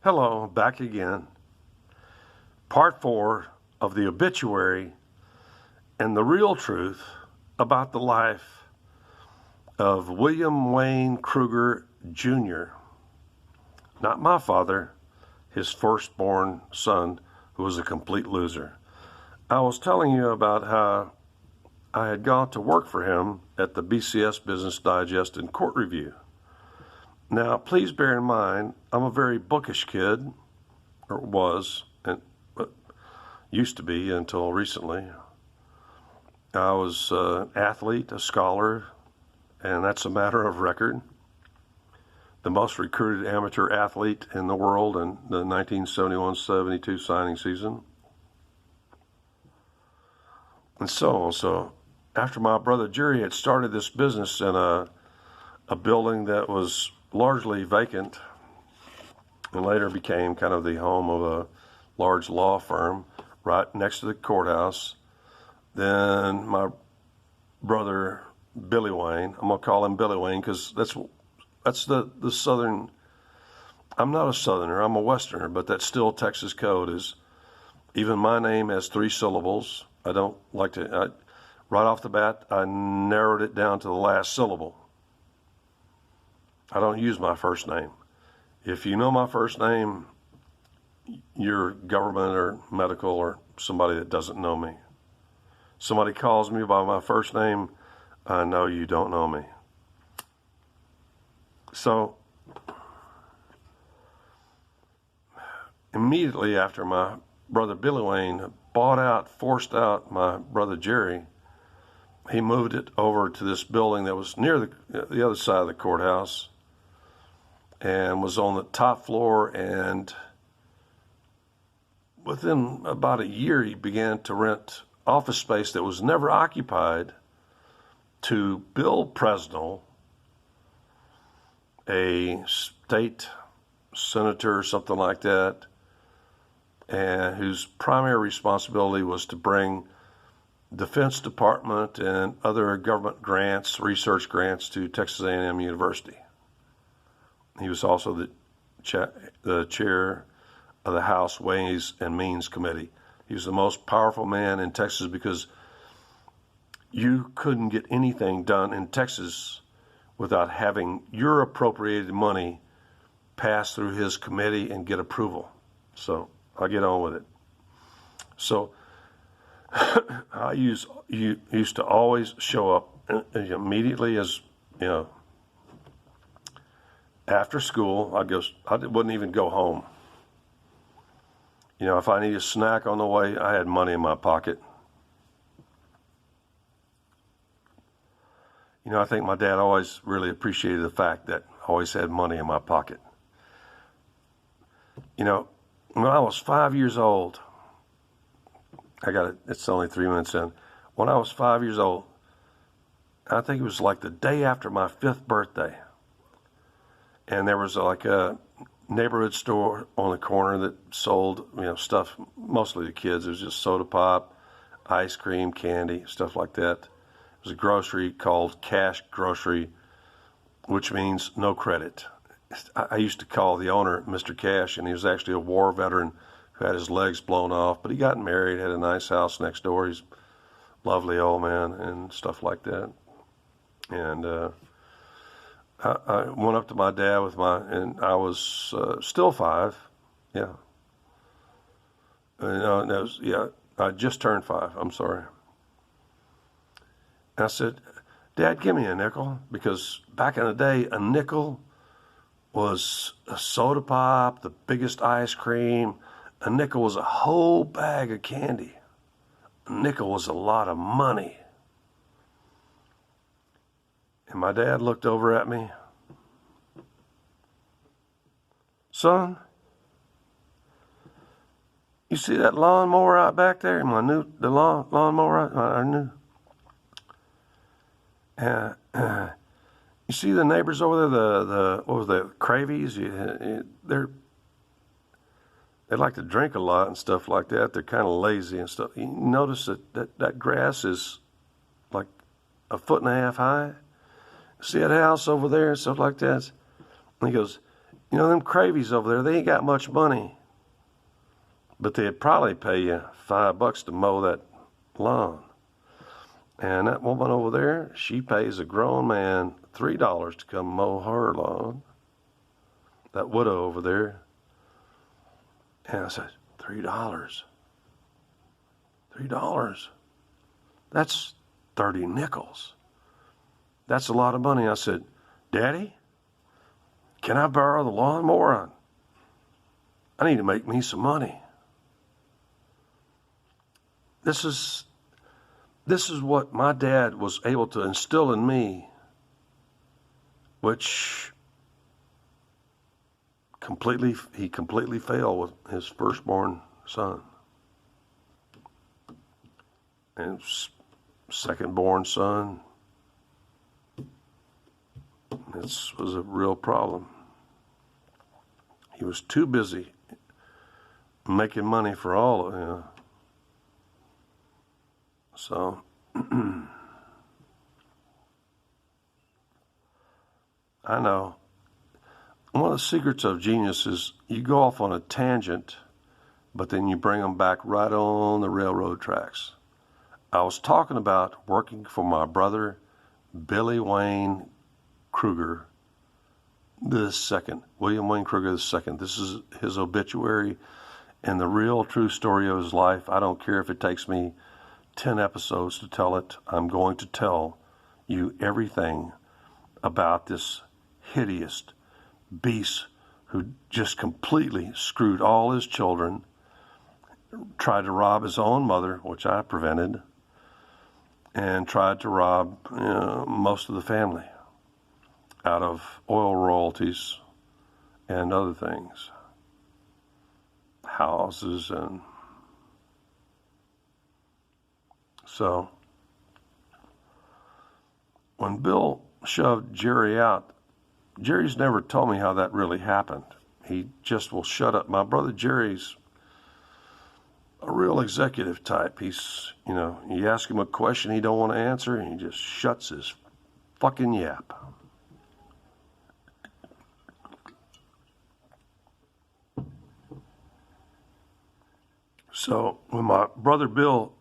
Hello, back again. Part 4 of the Obituary and the real truth about the life of William Wayne Krueger, Jr. Not my father, his firstborn son, who was a complete loser. I was telling you about how I had gone to work for him at the BCS Business Digest and Court Review. Now, please bear in mind, I'm a very bookish kid, or was, but used to be until recently. I was an athlete, a scholar, and that's a matter of record. The most recruited amateur athlete in the world in the 1971-72 signing season. And so on. So after my brother Jerry had started this business in a building that was largely vacant and later became kind of the home of a large law firm right next to the courthouse. Then my brother Billy Wayne, I'm going to call him Billy Wayne because that's the southern, I'm not a southerner, I'm a westerner, but that's still Texas code. Is even my name has 3 syllables. I don't like to, right off the bat, I narrowed it down to the last syllable. I don't use my first name. If you know my first name, you're government or medical or somebody that doesn't know me. Somebody calls me by my first name, I know you don't know me. So immediately after my brother Billy Wayne forced out my brother Jerry, he moved it over to this building that was near the other side of the courthouse and was on the top floor, and within about a year he began to rent office space that was never occupied to Bill Presnell, a state senator or something like that, and whose primary responsibility was to bring Defense Department and other government grants, research grants to Texas A&M University. He was also the chair of the House Ways and Means Committee. He was the most powerful man in Texas because you couldn't get anything done in Texas without having your appropriated money pass through his committee and get approval. So I'll get on with it. So I used to always show up immediately, as you know, after school. I wouldn't even go home. You know, if I needed a snack on the way, I had money in my pocket. You know, I think my dad always really appreciated the fact that I always had money in my pocket. You know, when I was 5 years old, it's only 3 minutes in. When I was 5 years old, I think it was like the day after my 5th birthday, and there was like a neighborhood store on the corner that sold, stuff, mostly to kids. It was just soda pop, ice cream, candy, stuff like that. It was a grocery called Cash Grocery, which means no credit. I used to call the owner Mr. Cash, and he was actually a war veteran who had his legs blown off, but he got married, had a nice house next door. He's a lovely old man and stuff like that. And I went up to my dad and I was still 5, yeah. I just turned 5, I'm sorry. And I said, Dad, give me a nickel, because back in the day, a nickel was a soda pop, the biggest ice cream. A nickel was a whole bag of candy. A nickel was a lot of money. And my dad looked over at me. Son, you see that lawnmower out back there? The lawnmower I knew. You see the neighbors over there, the Cravies? They like to drink a lot and stuff like that. They're kind of lazy and stuff. You notice that grass is like 1.5 feet high? See that house over there and stuff like that? And he goes, You know, them Cravies over there, they ain't got much money. But they'd probably pay you $5 to mow that lawn. And that woman over there, she pays a grown man $3 to come mow her lawn. That widow over there. And I said, $3. $3. That's 30 nickels. That's a lot of money. I said, Daddy, can I borrow the lawnmower? I need to make me some money. This is what my dad was able to instill in me, which he completely failed with his firstborn son. And his second-born son, this was a real problem. He was too busy making money for all of them. So, I know. One of the secrets of genius is you go off on a tangent, but then you bring them back right on the railroad tracks. I was talking about working for my brother, Billy Wayne Krueger II, William Wayne Krueger II. This is his obituary and the real true story of his life. I don't care if it takes me 10 episodes to tell it. I'm going to tell you everything about this hideous beast who just completely screwed all his children, tried to rob his own mother, which I prevented, and tried to rob most of the family out of oil royalties and other things, houses. And so when Bill shoved Jerry out, Jerry's never told me how that really happened. He just will shut up. My brother Jerry's a real executive type. He's, you ask him a question he don't want to answer, and he just shuts his fucking yap. So when my brother Bill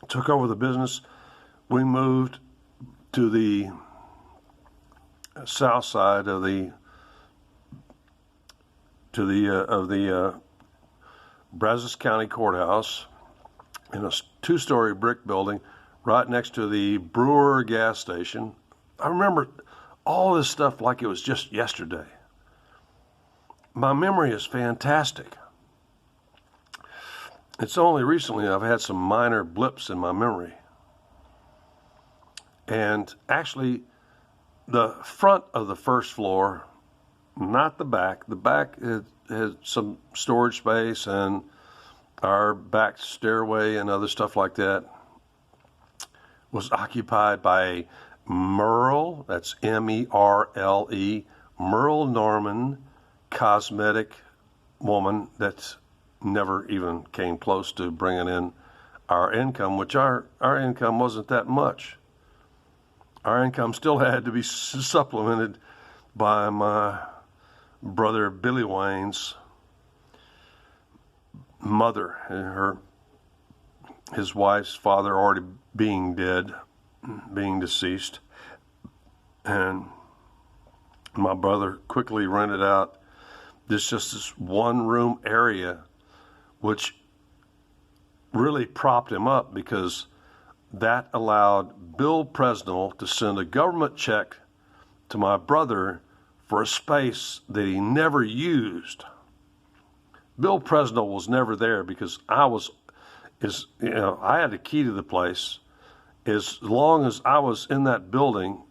took over the business, we moved to the south side of the Brazos County Courthouse in a 2-story brick building right next to the Brewer gas station. I remember all this stuff like it was just yesterday. My memory is fantastic. It's only recently I've had some minor blips in my memory. And actually, the front of the first floor, not the back. The back has some storage space and our back stairway and other stuff like that was occupied by a Merle, that's M-E-R-L-E, Merle Norman cosmetic woman that never even came close to bringing in our income, which our income wasn't that much. Our income still had to be supplemented by my brother Billy Wayne's mother, his wife's father already being dead, being deceased, and my brother quickly rented out this one-room area, which really propped him up because that allowed Bill Presnell to send a government check to my brother for a space that he never used. Bill Presnell was never there because I had the key to the place. As long as I was in that building,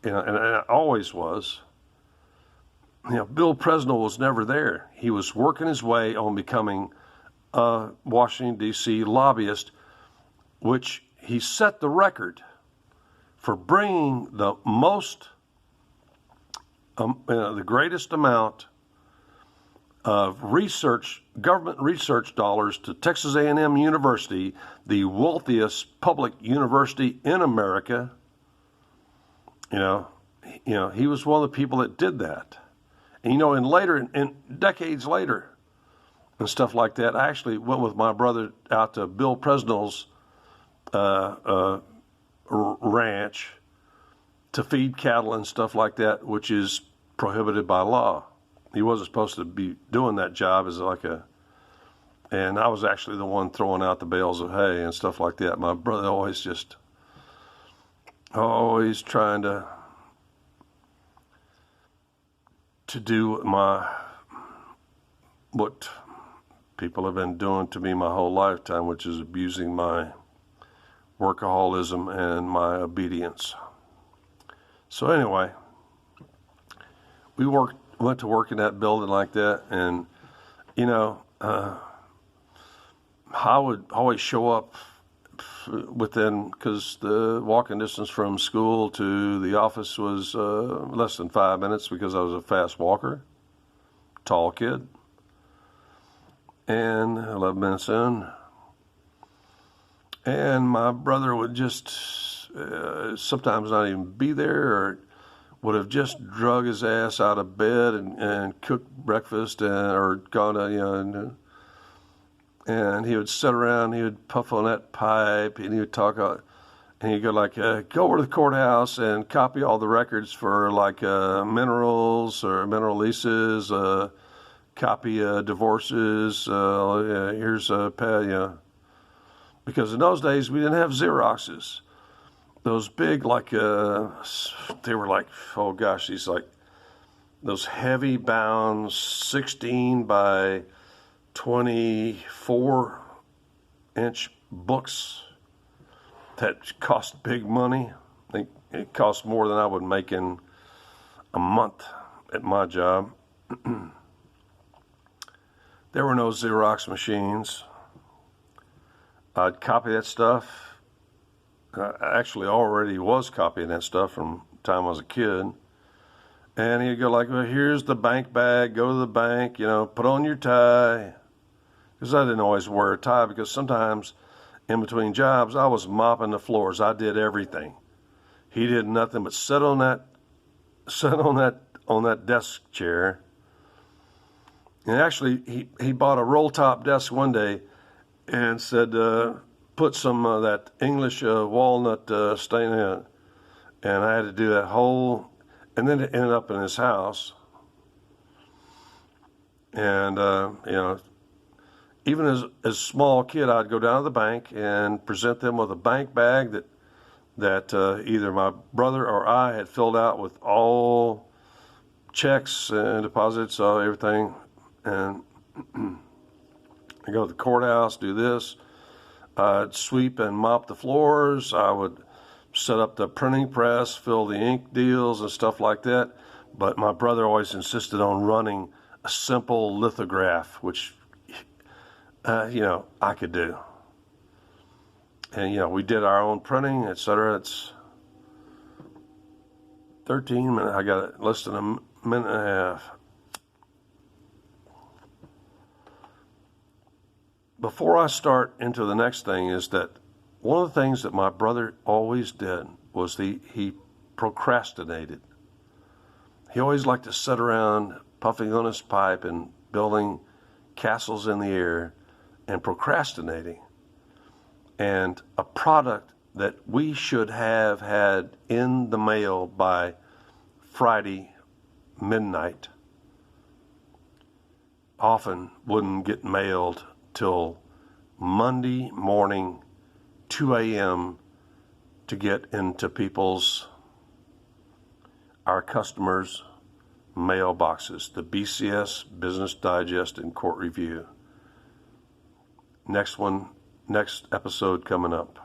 and I always was, Bill Presnell was never there. He was working his way on becoming a Washington, D.C. lobbyist, which he set the record for bringing the greatest amount of government research dollars to Texas A&M University, the wealthiest public university in America. He was one of the people that did that. in decades later and stuff like that, I actually went with my brother out to Bill Presnell's ranch to feed cattle and stuff like that, which is prohibited by law. He wasn't supposed to be doing that job and I was actually the one throwing out the bales of hay and stuff like that. My brother always trying to do what people have been doing to me my whole lifetime, which is abusing my workaholism and my obedience. So anyway, we went to work in that building like that, and I would always show up because the walking distance from school to the office was less than 5 minutes because I was a fast walker, tall kid, and 11 minutes in. And my brother would just sometimes not even be there, or would have just drug his ass out of bed and cooked breakfast or gone to, and he would sit around, he would puff on that pipe, and he would talk, and he'd go like, go over to the courthouse and copy all the records for like minerals or mineral leases, copy divorces, here's a pay, because in those days we didn't have Xeroxes. Those big, like, they were like, oh gosh, these like, those heavy bound 16 by 24-inch books that cost big money. I think it cost more than I would make in a month at my job. There were no Xerox machines. I'd copy that stuff. I actually already was copying that stuff from the time I was a kid. And he'd go like, well, here's the bank bag, go to the bank, put on your tie. Because I didn't always wear a tie, because sometimes in between jobs, I was mopping the floors. I did everything. He did nothing but sit on that desk chair. And actually, he bought a roll-top desk one day and said, put some of that English walnut stain in it. And I had to do that whole, and then it ended up in his house. And, even as a small kid, I'd go down to the bank and present them with a bank bag that either my brother or I had filled out with all checks and deposits, everything. And I go to the courthouse, do this. I'd sweep and mop the floors. I would set up the printing press, fill the ink deals and stuff like that. But my brother always insisted on running a simple lithograph, which, I could do. And, we did our own printing, etc. It's 13 minutes. I got it less than a minute and a half. Before I start into the next thing is that one of the things that my brother always did was he procrastinated. He always liked to sit around puffing on his pipe and building castles in the air and procrastinating. And a product that we should have had in the mail by Friday midnight often wouldn't get mailed till Monday morning, 2 a.m. to get into our customers' mailboxes, the BCS, Business Digest, and Court Review. Next episode coming up.